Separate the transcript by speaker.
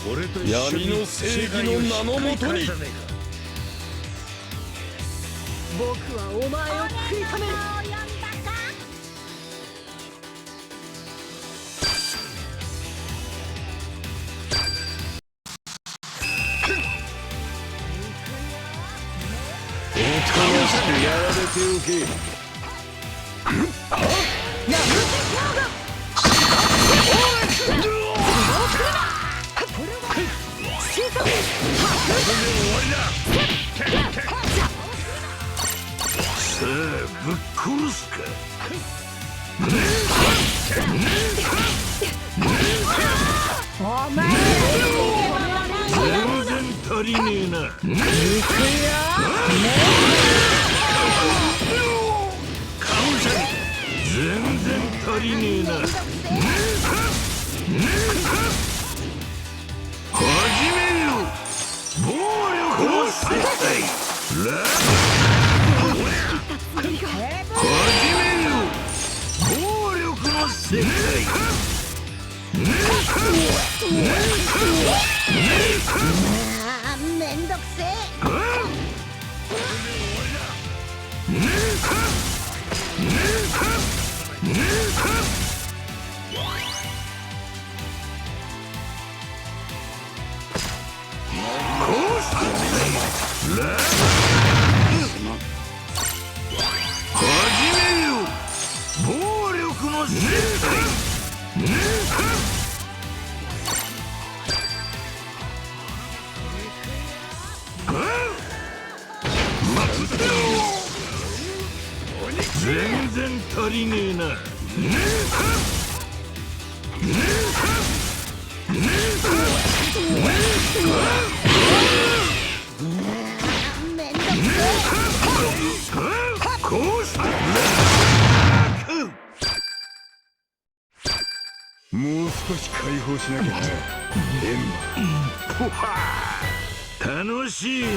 Speaker 1: 闇の正義の名のもとに。
Speaker 2: 僕はお前を食い止める。
Speaker 1: おとなしくやられておけ。さあぶっ殺すか。
Speaker 2: お前
Speaker 1: 全然足りねえな。行くよ。顔じゃ全然足りねえな。始めよ。暴力の世界。始めよ。暴力の世界。
Speaker 2: めんどくせえ。
Speaker 1: 始めよ。暴力の世界。全然足りねえな。
Speaker 2: めんどくせえ。
Speaker 1: こうしたもう少し解放しなきゃな。エンバー。楽しいな。